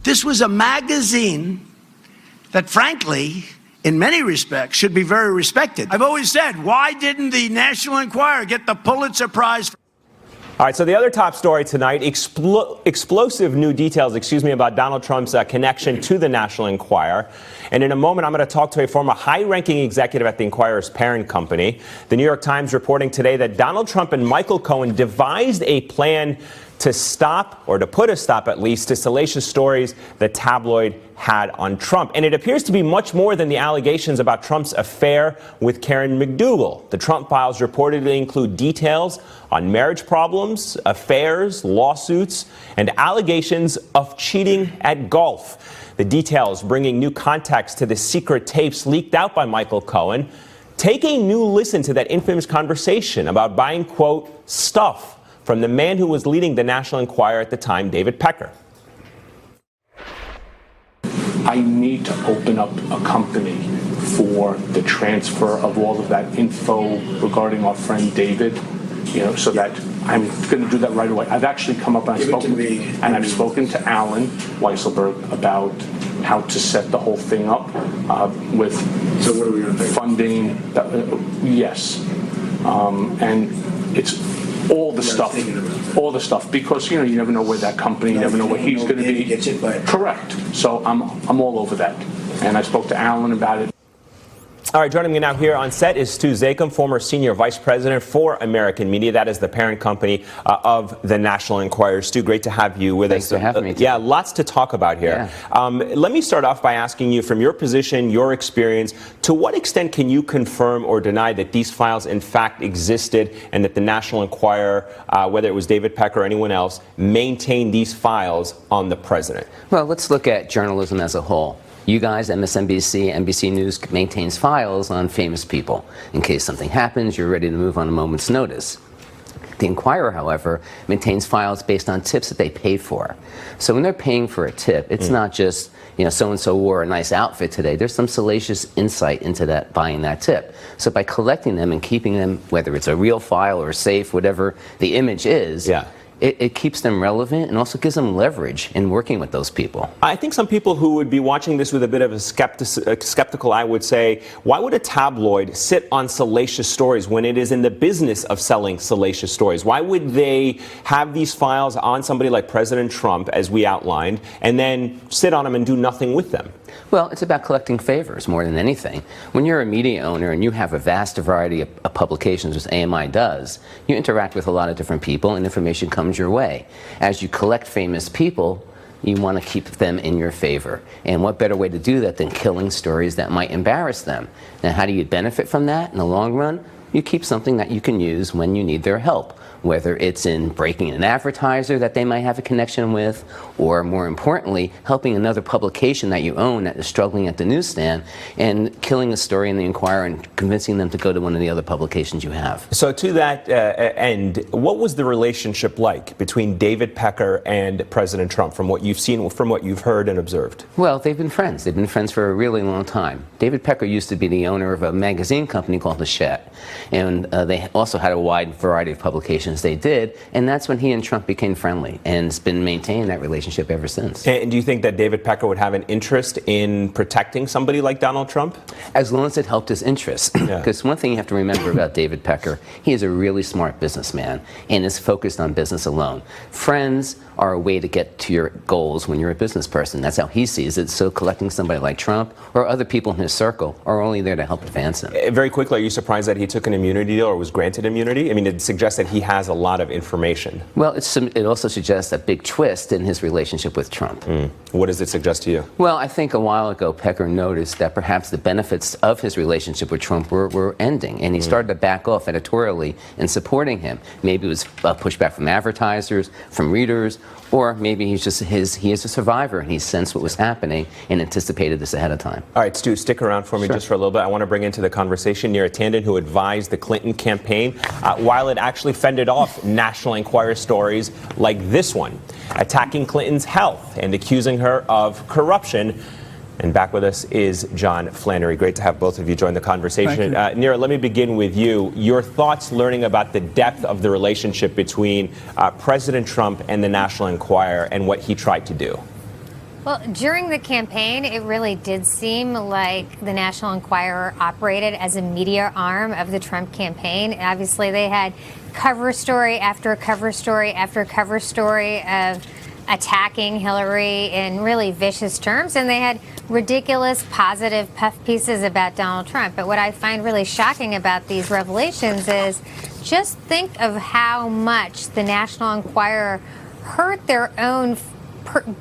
This was a magazine that, frankly, in many respects, should be very respected. I've always said, why didn't the National Enquirer get the Pulitzer Prize? All right, so the other top story tonight, explosive new details, about Donald Trump's connection to the National Enquirer. And in a moment, I'm going to talk to a former high-ranking executive at the Enquirer's parent company. The New York Times reporting today that Donald Trump and Michael Cohen devised a plan to stop, or to put a stop at least, to salacious stories the tabloid had on Trump. And it appears to be much more than the allegations about Trump's affair with Karen McDougal. The Trump files reportedly include details on marriage problems, affairs, lawsuits, and allegations of cheating at golf. The details bringing new context to the secret tapes leaked out by Michael Cohen. Take a new listen to that infamous conversation about buying, quote, stuff from the man who was leading the National Enquirer at the time, David Pecker. I need to open up a company for the transfer of all of that info regarding our friend David, so that I'm going to do that right away. I've actually come up and I've spoken to Alan Weisselberg about how to set the whole thing up with funding. Yes, and it's all the stuff, because you never know where that company, you never know where he's going to be. Correct. So I'm all over that, and I spoke to Alan about it. All right, joining me now here on set is Stu Zakum, former senior vice president for American Media. That is the parent company of the National Enquirer. Stu, great to have you with us. Thanks for having me. Yeah, lots to talk about here. Yeah. Let me start off by asking you, from your position, your experience, to what extent can you confirm or deny that these files in fact existed and that the National Enquirer, whether it was David Pecker or anyone else, maintained these files on the president? Well, let's look at journalism as a whole. You guys, MSNBC, NBC News, maintains files on famous people. In case something happens, you're ready to move on a moment's notice. The Enquirer, however, maintains files based on tips that they pay for. So when they're paying for a tip, it's not just, so-and-so wore a nice outfit today. There's some salacious insight into that, buying that tip. So by collecting them and keeping them, whether it's a real file or safe, whatever the image is, it keeps them relevant and also gives them leverage in working with those people. I think some people who would be watching this with a bit of a skeptical eye would say, why would a tabloid sit on salacious stories when it is in the business of selling salacious stories? Why would they have these files on somebody like President Trump, as we outlined, and then sit on them and do nothing with them? Well, it's about collecting favors more than anything. When you're a media owner and you have a vast variety of publications, as AMI does, you interact with a lot of different people and information comes your way. As you collect famous people, you want to keep them in your favor. And what better way to do that than killing stories that might embarrass them? Now, how do you benefit from that in the long run? You keep something that you can use when you need their help, whether it's in breaking an advertiser that they might have a connection with, or more importantly, helping another publication that you own that is struggling at the newsstand and killing a story in the Enquirer and convincing them to go to one of the other publications you have. So to that end, what was the relationship like between David Pecker and President Trump, from what you've seen, from what you've heard and observed? Well, they've been friends. They've been friends for a really long time. David Pecker used to be the owner of a magazine company called Hachette, and they also had a wide variety of publications they did, and that's when he and Trump became friendly, and it's been maintaining that relationship ever since. And do you think that David Pecker would have an interest in protecting somebody like Donald Trump? As long as it helped his interests. Because one thing you have to remember about David Pecker, he is a really smart businessman and is focused on business alone. Friends are a way to get to your goals when you're a business person. That's how he sees it. So collecting somebody like Trump or other people in his circle are only there to help advance him. Very quickly, are you surprised that he took an immunity deal or was granted immunity? I mean, it suggests that he has a lot of information. Well, it also suggests a big twist in his relationship with Trump. What does it suggest to you? Well, I think a while ago, Pecker noticed that perhaps the benefits of his relationship with Trump were ending, and he started to back off editorially in supporting him. Maybe it was pushback from advertisers, from readers, or maybe he is a survivor and he sensed what was happening and anticipated this ahead of time. All right, Stu, stick around for me just for a little bit. I want to bring into the conversation Neera Tanden, who advised the Clinton campaign while it actually fended off National Enquirer stories like this one, attacking Clinton's health and accusing her of corruption. And back with us is John Flannery. Great to have both of you join the conversation. Neera, let me begin with you. Your thoughts learning about the depth of the relationship between President Trump and the National Enquirer and what he tried to do. Well, during the campaign, it really did seem like the National Enquirer operated as a media arm of the Trump campaign. Obviously, they had cover story after cover story after cover story of attacking Hillary in really vicious terms, and they had ridiculous positive puff pieces about Donald Trump. But what I find really shocking about these revelations is just think of how much the National Enquirer hurt their own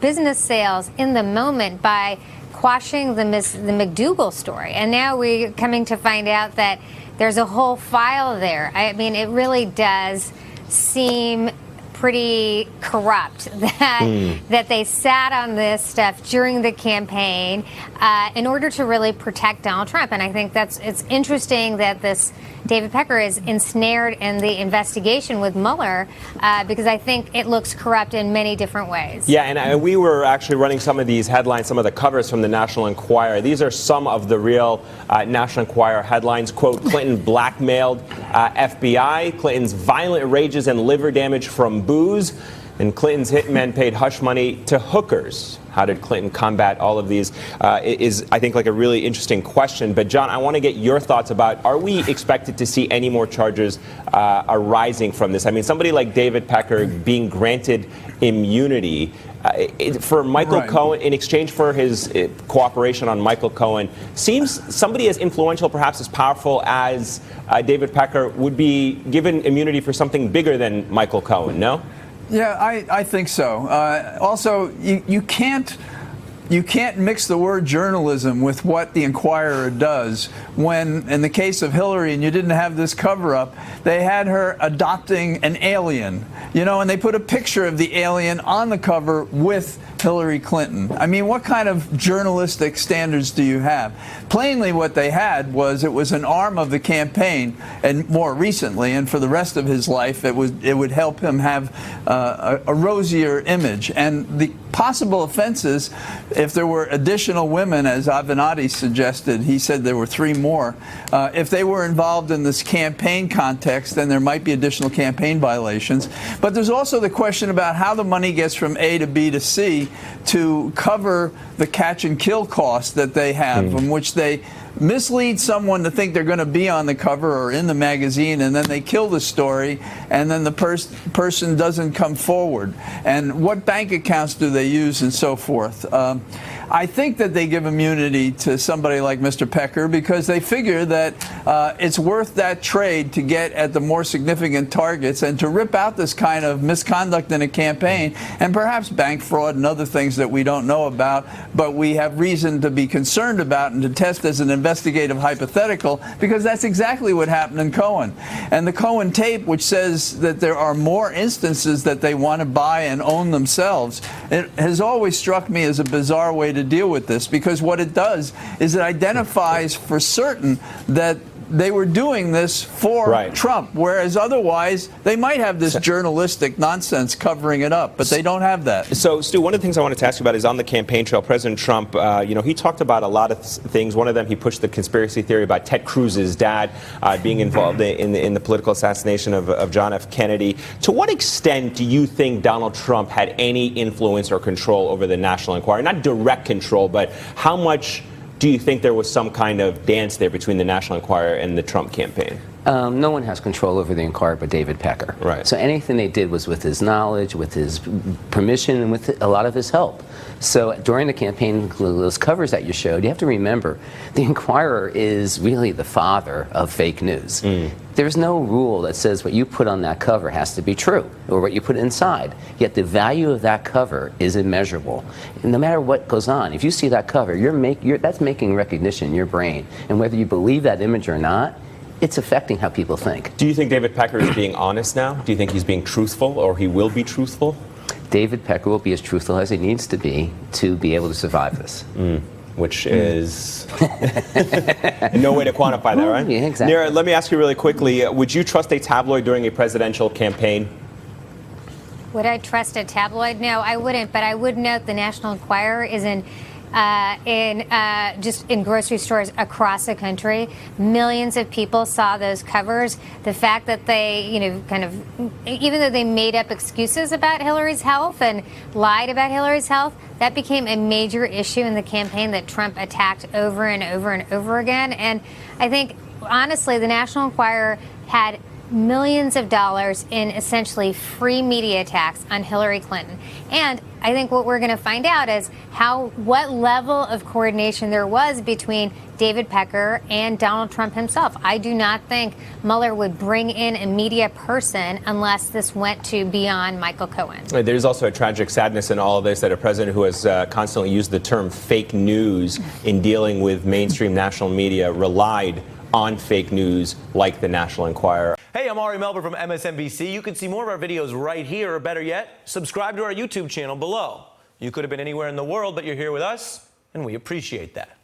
business sales in the moment by quashing the McDougal story. And now we're coming to find out that there's a whole file there. I mean, it really does seem pretty corrupt that they sat on this stuff during the campaign in order to really protect Donald Trump. And I think it's interesting that this David Pecker is ensnared in the investigation with Mueller because I think it looks corrupt in many different ways. Yeah, and we were actually running some of these headlines, some of the covers from the National Enquirer. These are some of the real National Enquirer headlines. Quote, Clinton blackmailed FBI, Clinton's violent rages and liver damage from booze, and Clinton's hitmen paid hush money to hookers. How did Clinton combat all of these? Is, I think, like a really interesting question. But, John, I want to get your thoughts about, are we expected to see any more charges arising from this? I mean, somebody like David Pecker being granted immunity for Michael Cohen, in exchange for his cooperation on Michael Cohen, seems somebody as influential, perhaps as powerful as David Pecker would be given immunity for something bigger than Michael Cohen, no? Yeah, I think so. Also, you can't mix the word journalism with what the Enquirer does. When, in the case of Hillary, and you didn't have this cover-up, they had her adopting an alien, and they put a picture of the alien on the cover with Hillary Clinton. I mean, what kind of journalistic standards do you have? Plainly, what they had was it was an arm of the campaign, and more recently, and for the rest of his life, it would help him have a rosier image. And the possible offenses, if there were additional women, as Avenatti suggested, he said there were 3 more. If they were involved in this campaign context, then there might be additional campaign violations. But there's also the question about how the money gets from A to B to C to cover the catch and kill costs that they have, from which they mislead someone to think they're going to be on the cover or in the magazine, and then they kill the story, and then the person doesn't come forward. And what bank accounts do they use, and so forth. I think that they give immunity to somebody like Mr. Pecker because they figure that it's worth that trade to get at the more significant targets and to rip out this kind of misconduct in a campaign and perhaps bank fraud and other things that we don't know about, but we have reason to be concerned about and to test as an investigative hypothetical, because that's exactly what happened in Cohen. And the Cohen tape, which says that there are more instances that they want to buy and own themselves, it has always struck me as a bizarre way to deal with this, because what it does is it identifies for certain that they were doing this for Trump, whereas otherwise they might have this journalistic nonsense covering it up, but they don't have that. So, Stu, one of the things I wanted to ask you about is on the campaign trail, President Trump, he talked about a lot of things. One of them, he pushed the conspiracy theory about Ted Cruz's dad being involved in the political assassination of John F. Kennedy. To what extent do you think Donald Trump had any influence or control over the National Enquirer? Not direct control, but how much do you think there was some kind of dance there between the National Enquirer and the Trump campaign? No one has control over the Enquirer but David Pecker. Right. So anything they did was with his knowledge, with his permission, and with a lot of his help. So during the campaign, those covers that you showed, you have to remember, the Enquirer is really the father of fake news. There's no rule that says what you put on that cover has to be true, or what you put inside. Yet the value of that cover is immeasurable. And no matter what goes on, if you see that cover, that's making recognition in your brain. And whether you believe that image or not, it's affecting how people think. Do you think David Pecker is being honest now? Do you think he's being truthful, or he will be truthful? David Pecker will be as truthful as he needs to be able to survive this. Which is no way to quantify that, right? Yeah, exactly. Neera, let me ask you really quickly, would you trust a tabloid during a presidential campaign? Would I trust a tabloid? No, I wouldn't. But I would note the National Enquirer is an just in grocery stores across the country. Millions of people saw those covers. The fact that they, even though they made up excuses about Hillary's health and lied about Hillary's health, that became a major issue in the campaign that Trump attacked over and over and over again. And I think, honestly, the National Enquirer had millions of dollars in essentially free media attacks on Hillary Clinton. And I think what we're going to find out is what level of coordination there was between David Pecker and Donald Trump himself. I do not think Mueller would bring in a media person unless this went to beyond Michael Cohen. There's also a tragic sadness in all of this that a president who has constantly used the term fake news in dealing with mainstream national media relied on fake news like the National Enquirer. Hey, I'm Ari Melber from MSNBC. You can see more of our videos right here, or better yet, subscribe to our YouTube channel below. You could have been anywhere in the world, but you're here with us, and we appreciate that.